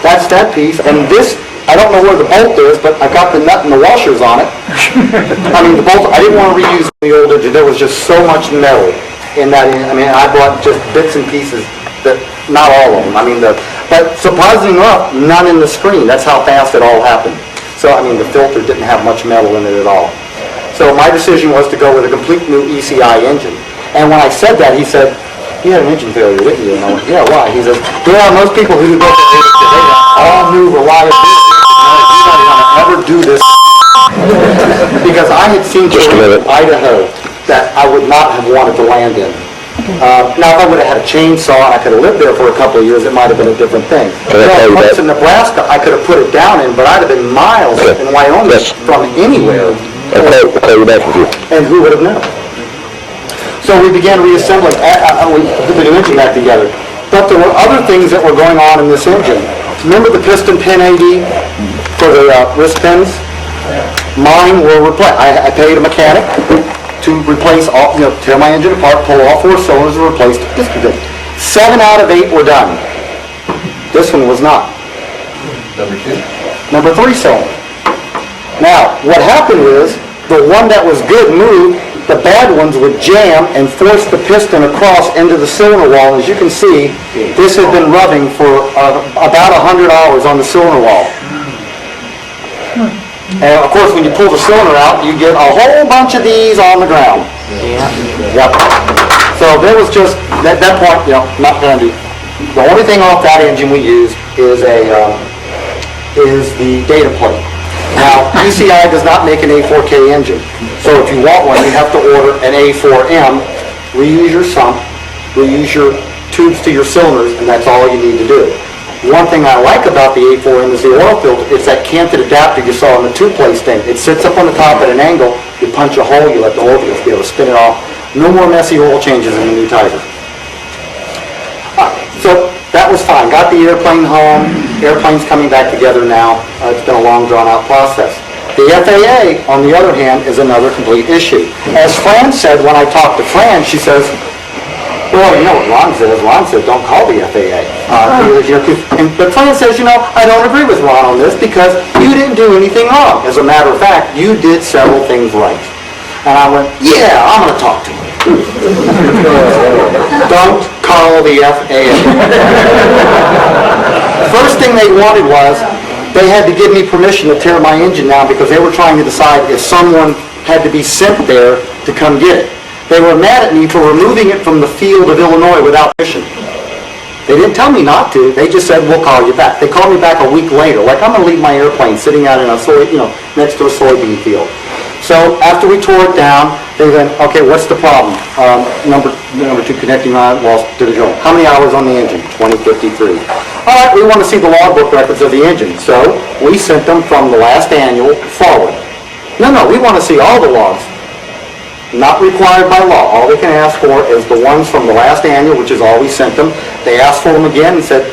that's that piece. And this, I don't know where the bolt is, but I got the nut and the washers on it. The bolt, I didn't want to reuse the old engine. There was just so much metal in that. I bought just bits and pieces, that not all of them. But surprisingly enough, none in the screen. That's how fast it all happened. So, the filter didn't have much metal in it at all. So my decision was to go with a complete new ECI engine. And when I said that, he said, you had an engine failure, didn't you? And I went, yeah, why? He says, yeah, most people who do that, they all new reliability. I said, no, you're not going to ever do this. Because I had seen terrain in Idaho that I would not have wanted to land in. Now, if I would have had a chainsaw and I could have lived there for a couple of years, it might have been a different thing. Parts in Nebraska, I could have put it down in, but I'd have been miles in Wyoming from anywhere. I'll call you back with you. And who would have known? So we began reassembling, we put the new engine back together. But there were other things that were going on in this engine. Remember the piston pin AD for the wrist pins? Mine were replaced. I paid a mechanic to replace all, tear my engine apart, pull all 4 cylinders and replace the piston pin. 7 out of 8 were done. This one was not. Number 2? Number 3 cylinder. Now, what happened is, the one that was good moved, the bad ones would jam and force the piston across into the cylinder wall. As you can see, this had been rubbing for about 100 hours on the cylinder wall. And of course, when you pull the cylinder out, you get a whole bunch of these on the ground. Yep. So there was just, at that point, not going to do. The only thing off that engine we use is the data plate. Now, UCI does not make an A4K engine, so if you want one, you have to order an A4M, reuse your sump, reuse your tubes to your cylinders, and that's all you need to do. One thing I like about the A4M is the oil filter. It's that canted adapter you saw on the two-place thing. It sits up on the top at an angle, you punch a hole, you let the oil filter be able to spin it off. No more messy oil changes in the new Tiger. So that was fine. Got the airplane home. Airplane's coming back together now. It's been a long, drawn-out process. The FAA, on the other hand, is another complete issue. As Fran said, when I talked to Fran, she says, well, you know what Ron says. Ron said, don't call the FAA. But Fran says, I don't agree with Ron on this because you didn't do anything wrong. As a matter of fact, you did several things right. And I went, yeah, I'm going to talk to him. Don't call the FAA. First thing they wanted was, they had to give me permission to tear my engine down because they were trying to decide if someone had to be sent there to come get it. They were mad at me for removing it from the field of Illinois without permission. They didn't tell me not to. They just said, we'll call you back. They called me back a week later. Like, I'm going to leave my airplane sitting out in a next to a soybean field. So after we tore it down, they went, okay, what's the problem? Number 2, connecting walls to the joint. How many hours on the engine? 2053. All right, we want to see the logbook records of the engine. So we sent them from the last annual forward. No, we want to see all the logs. Not required by law. All they can ask for is the ones from the last annual, which is all we sent them. They asked for them again and said,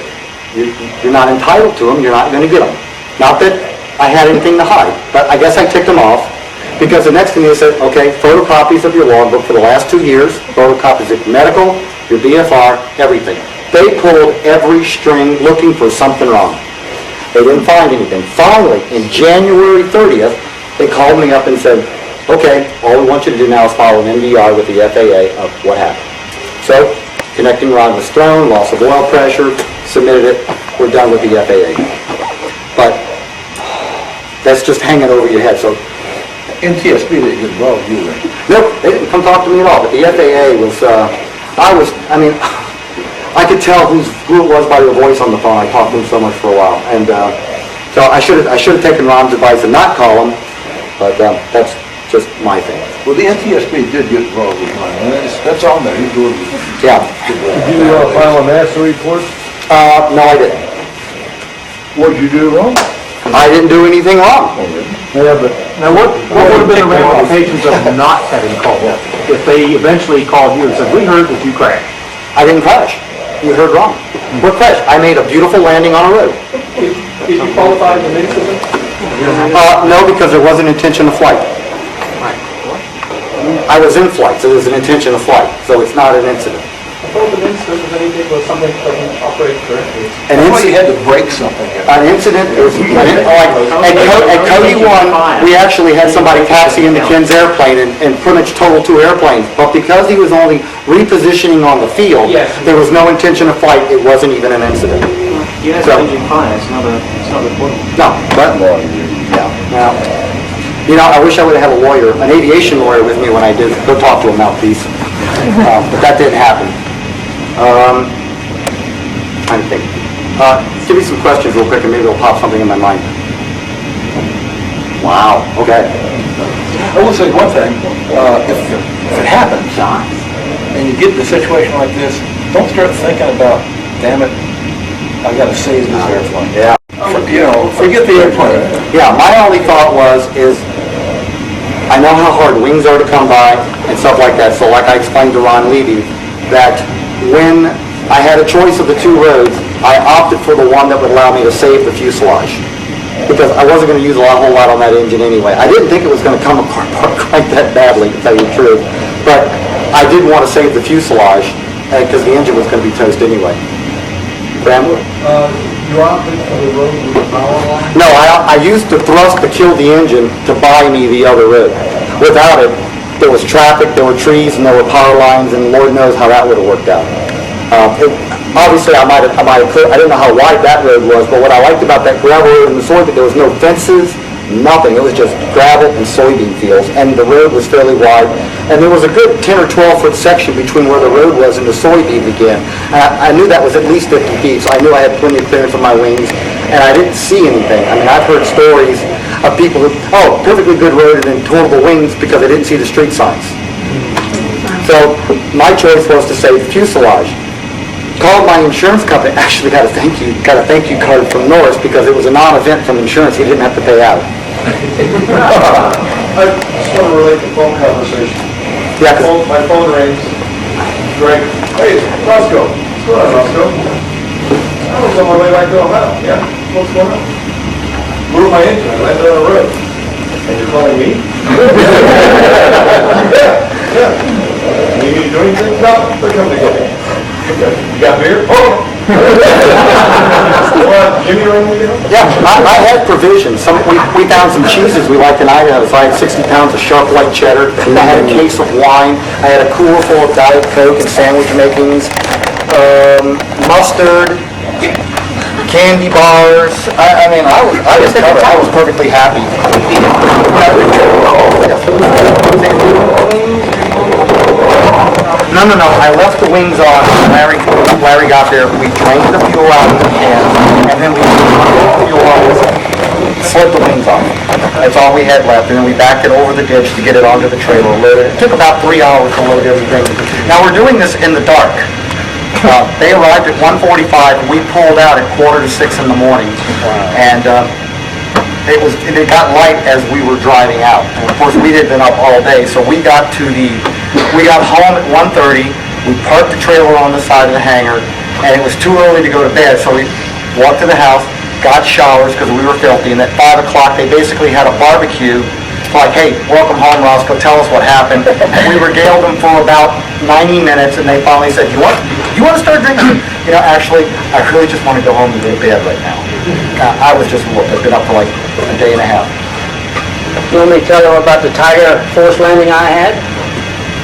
you're not entitled to them, you're not going to get them. Not that I had anything to hide, but I guess I ticked them off. Because the next thing they said, okay, photocopies of your logbook for the last 2 years, photocopies of your medical, your BFR, everything. They pulled every string looking for something wrong. They didn't find anything. Finally, in January 30th, they called me up and said, okay, all we want you to do now is file an NDR with the FAA of what happened. So, connecting rod was thrown, loss of oil pressure, submitted it, we're done with the FAA. But that's just hanging over your head. So, NTSB didn't get involved either. nope, they didn't come talk to me at all, but the FAA was, I could tell who it was by their voice on the phone. I talked to them so much for a while. And so I should have taken Ron's advice and not call them, but that's just my thing. Well, the NTSB did get involved with mine. That's on there. He's doing it. Yeah. Did you file a master report? No, I didn't. What did you do wrong? I didn't do anything wrong. Yeah, but Now, what would have been the ramifications of not having called if they eventually called you and said, we heard that you crashed? I didn't crash. You heard wrong. What crash? I made a beautiful landing on a road. Did you qualify as an incident? No, because there wasn't intention of flight. I was in flight, so there's an intention of flight, so it's not an incident. I thought an incident was anything where something doesn't operate correctly. That's why you had to break something. An incident is, at Cody 1, we actually had somebody taxi into Ken's airplane and pretty much totaled 2 airplanes, but because he was only repositioning on the field, there was no intention of flight, it wasn't even an incident. You had an engine fine, it's not reportable. No, but, I wish I would have had a lawyer, an aviation lawyer with me when I did go talk to a mouthpiece, but that didn't happen. Trying to think. Give me some questions real quick and maybe it'll pop something in my mind. Wow, okay. I will say one thing, if it happens, and you get in a situation like this, don't start thinking about, damn it, I gotta save this airplane. Yeah. Forget the airplane. Yeah, my only thought is I know how hard wings are to come by and stuff like that, so like I explained to Ron Levy, that when I had a choice of the two roads, I opted for the one that would allow me to save the fuselage. Because I wasn't going to use a whole lot on that engine anyway. I didn't think it was going to come apart quite that badly, to tell you the truth. But I did want to save the fuselage, because the engine was going to be toast anyway. Graham? You opted for the road with the power line? No, I used to thrust to kill the engine to buy me the other road. Without it, there was traffic, there were trees, and there were power lines, and Lord knows how that would have worked out. Obviously, I didn't know how wide that road was, but what I liked about that gravel road in the soybean, there was no fences, nothing. It was just gravel and soybean fields, and the road was fairly wide. And there was a good 10 or 12 foot section between where the road was and the soybean began. I knew that was at least 50 feet, so I knew I had plenty of clearance on my wings, and I didn't see anything. I mean, I've heard stories of people who, perfectly good road, and then tore the wings because they didn't see the street signs. So my choice was to save the fuselage. Called my insurance company, actually got a thank you card from Norris because it was a non-event from insurance. He didn't have to pay out. I just want to relate the phone conversation. Yeah, My phone rings. Greg, hey, Roscoe. What's going on, Roscoe? I was on my way back to Ohio. Yeah, what's going on? Blew my engine. I landed on the road. And you're calling me? Yeah. You need me to do anything? No, they're coming to get me. You got beer? Oh! Jimmy or anything? Yeah, I had provisions. We found some cheeses we liked in Idaho. So I had 60 pounds of sharp white cheddar. I had a case of wine. I had a cooler full of Diet Coke and sandwich makings, mustard, candy bars. I was covered. I was perfectly happy. No. I left the wings on. Larry got there. We drained the fuel out of the can, and then we put the fuel on, slid the wings off. That's all we had left, and then we backed it over the ditch to get it onto the trailer, loaded it. It took about 3 hours to load everything. Now we're doing this in the dark. They arrived at 1:45. We pulled out at 5:45 in the morning, and it got light as we were driving out. And of course, we had been up all day, so we got home at 1:30. We parked the trailer on the side of the hangar, and it was too early to go to bed, so we walked to the house, got showers because we were filthy, and at 5 o'clock they basically had a barbecue. Like, hey, welcome home, Roscoe, tell us what happened. And we regaled them for about 90 minutes, and they finally said, you want to start drinking? Actually, I really just want to go home and go to bed right now. I was just whooped. I've been up for like a day and a half. You want me to tell you about the Tiger force landing I had?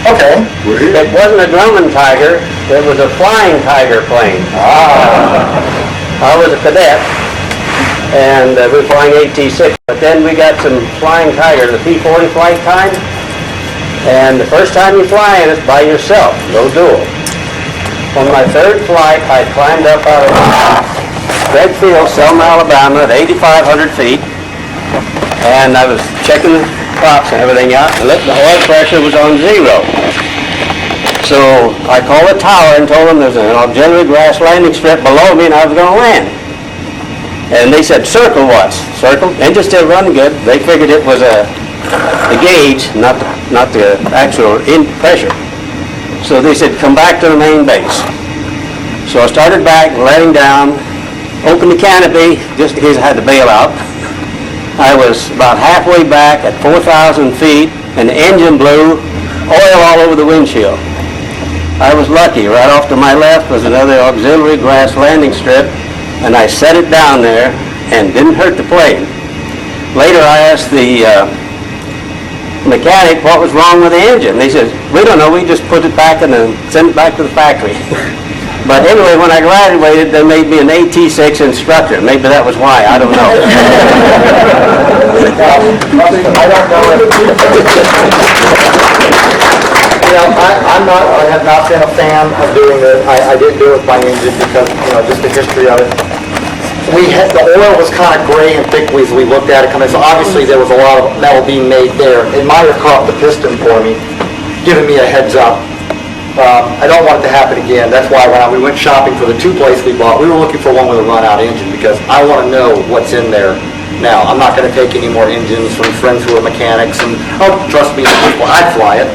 Okay. It wasn't a Grumman Tiger, it was a Flying Tiger plane. I was a cadet, and we were flying AT-6, but then we got some Flying Tiger, the P-40 flight time, and the first time you fly in, it's by yourself, no duel. On my third flight, I climbed up out of Red Field, Selma, Alabama, at 8,500 feet, and I was checking the props and everything out, and the oil pressure was on 0. So I called the tower and told them there's an auxiliary grass landing strip below me and I was going to land. And they said, circle what? Circle? Engine's still running good. They figured it was the gauge, not the actual pressure. So they said, come back to the main base. So I started back, letting down, opened the canopy, just in case I had to bail out. I was about halfway back at 4,000 feet, and the engine blew, oil all over the windshield. I was lucky. Right off to my left was another auxiliary grass landing strip, and I set it down there and didn't hurt the plane. Later I asked the mechanic what was wrong with the engine. They said, we don't know, we just put it back and sent it back to the factory. But anyway, when I graduated, they made me an AT-6 instructor. Maybe that was why, I don't know. I don't know I have not been a fan of doing it. I didn't do it with my engine because, just the history of it. The oil was kind of gray and thick as we looked at it coming, so obviously there was a lot of metal being made there. It might have caught the piston for me, giving me a heads up. I don't want it to happen again. That's why when we went shopping for the two plates we bought, we were looking for one with a run-out engine because I want to know what's in there. Now, I'm not going to take any more engines from friends who are mechanics, and trust me, people, I'd fly it.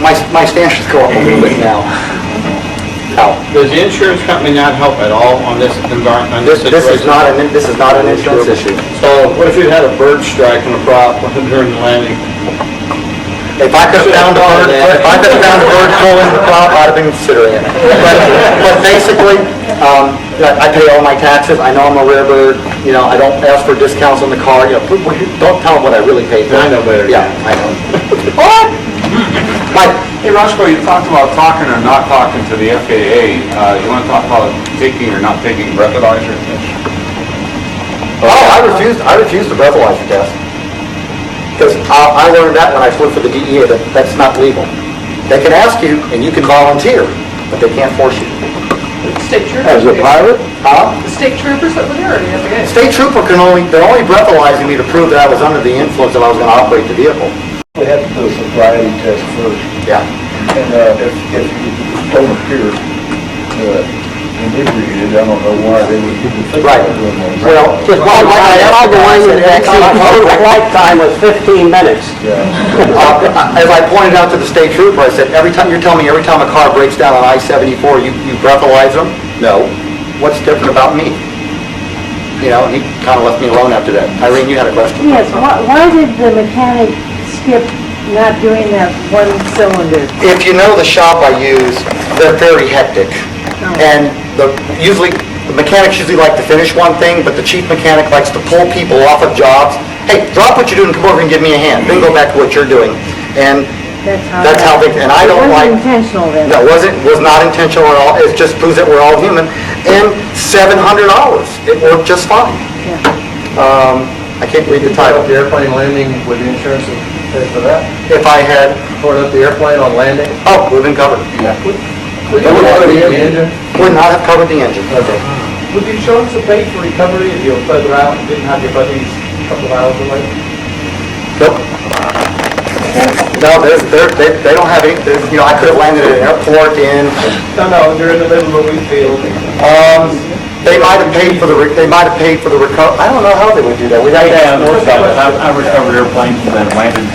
My standards go up a little bit now. Does the insurance company not help at all on this environment? This is not an insurance issue. So what if you had a bird strike on a prop during the landing? If I could have found a bird pulling the prop, I'd have been considering it. But basically, I pay all my taxes. I know I'm a rare bird. I don't ask for discounts on the car. Don't tell them what I really pay for. I know better. Yeah, I know. What? Hey, Roscoe, you talked about talking or not talking to the FAA. You want to talk about taking or not taking breathalyzer tests? I refuse the breathalyzer test. Because I learned that when I flew for the DEA, that's not legal. They can ask you, and you can volunteer, but they can't force you. State troopers. As a pilot? The state troopers that were there, or the FAA? State trooper they're only breathalyzing me to prove that I was under the influence and I was going to operate the vehicle. We have to do a sobriety test first. Yeah. And if you don't appear inebriated, I don't know why they would think Right. about doing that. Well, just one flight time was 15 minutes. as I pointed out to the state trooper, I said, you're telling me every time a car breaks down on I-74, you breathalyze them? No. What's different about me? He kind of left me alone after that. Irene, you had a question? Yes, why did the mechanic skip not doing that one cylinder? If you know the shop I use, they're very hectic. And the mechanics usually like to finish one thing, but the chief mechanic likes to pull people off of jobs. Hey, drop what you're doing, come over and give me a hand. Then go back to what you're doing. And that's how they, and I don't like... It wasn't intentional then? No, it was not intentional at all. It just proves that we're all human. And $700. It worked just fine. Yeah. I can't read the title. The airplane landing with the insurance pay for that? If I had... Tore up the airplane on landing? Oh, we've been covered. Would you have the engine? Would not have covered the engine. Okay. Would the insurance have paid for recovery if you were further out and didn't have your buddies a couple of hours away? Nope. No, they don't have any, I could have landed at an airport No, you're in the middle of a wheat field. They might have paid for the recovery. I don't know how they would do that. I recovered airplanes that landed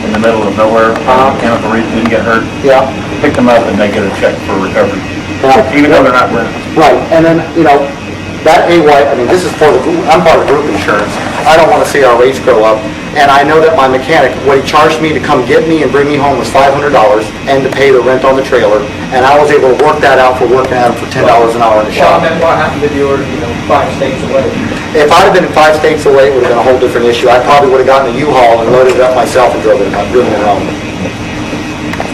in the middle of nowhere, mechanical reason, didn't get hurt. Yeah. Pick them up and they get a check for recovery, Yeah. even though they're not rented. Right, and then, that this is I'm part of group insurance. I don't want to see our rates go up. And I know that my mechanic, what he charged me to come get me and bring me home was $500 and to pay the rent on the trailer. And I was able to work that out for working at him for $10 an hour in the shop. Well, then what happened if you were, 5 states away? If I'd have been 5 states away, it would have been a whole different issue. I probably would have gotten a U-Haul and loaded it up myself and driven it home.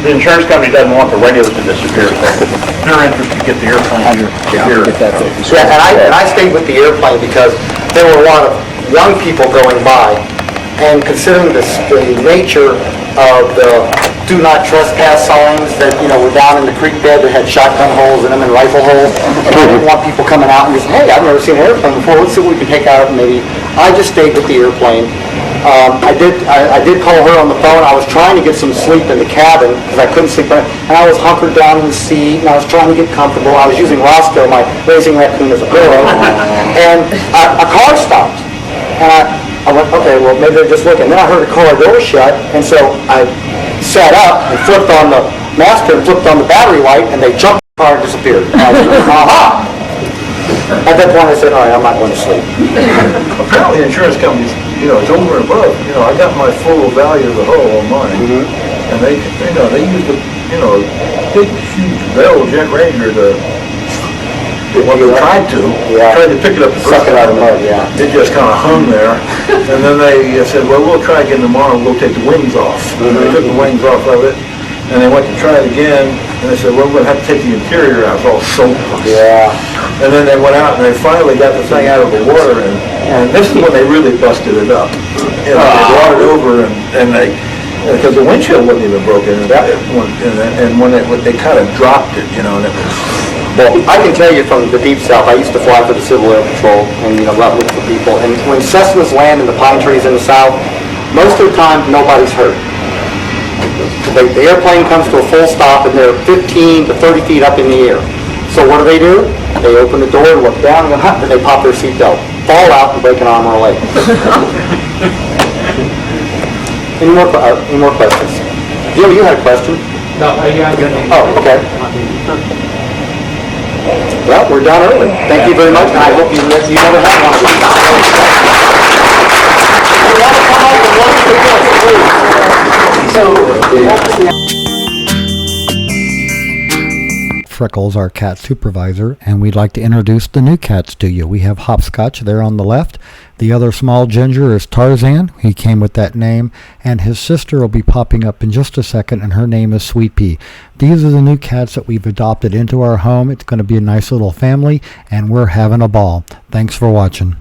The insurance company doesn't want the radios to disappear, so they're interested to get the airplane secure. Yeah, and I stayed with the airplane because there were a lot of young people going by, and considering the nature of the do not trespass signs that, were down in the creek bed that had shotgun holes in them and rifle holes, and I didn't want people coming out and just, hey, I've never seen an airplane before, let's see what we can take out of it maybe. I just stayed with the airplane. I did call her on the phone. I was trying to get some sleep in the cabin because I couldn't sleep, and I was hunkered down in the seat, and I was trying to get comfortable. I was using Roscoe, my racing raccoon, as a pillow, and a car stopped. And I went, okay, well, maybe they're just looking. Then I heard the car door shut, and so I sat up and flipped on the master and flipped on the battery light, and they jumped the car and disappeared. And I was like, aha! At that point, I said, all right, I'm not going to sleep. Apparently, insurance companies, it's over and above. I got my full value of the hull on mine, and they used a, big, huge Bell Jet Ranger to. Well, they tried to pick it up, suck it out of the mud. Yeah. It just kind of hung there, and then they said, "Well, we'll try again tomorrow. We'll take the wings off." And they took the wings off of it, and they went to try it again, and they said, "Well, we're going to have to take the interior out. It's all soap." Yeah. And then they went out and they finally got the thing out of the water, and this is when they really busted it up. They brought it over and they because the windshield wasn't even broken, and when they kind of dropped it, and it was... Well, I can tell you from the deep south, I used to fly for the Civil Air Patrol and, look for people. And when Cessnas land in the pine trees in the south, most of the time, nobody's hurt. The airplane comes to a full stop and they're 15 to 30 feet up in the air. So what do? They open the door and look down and then they pop their seatbelt, fall out and break an arm or a leg. Any more questions? Jim, you had a question? No, I'm good. Oh, okay. Well, we're done early. Thank you very much, and I hope you never have one of these. If you want to come out and look at this, please. Freckles, our cat supervisor, and we'd like to introduce the new cats to you. We have Hopscotch there on the left. The other small ginger is Tarzan. He came with that name, and his sister will be popping up in just a second, and her name is Sweet Pea. These are the new cats that we've adopted into our home. It's going to be a nice little family, and we're having a ball. Thanks for watching.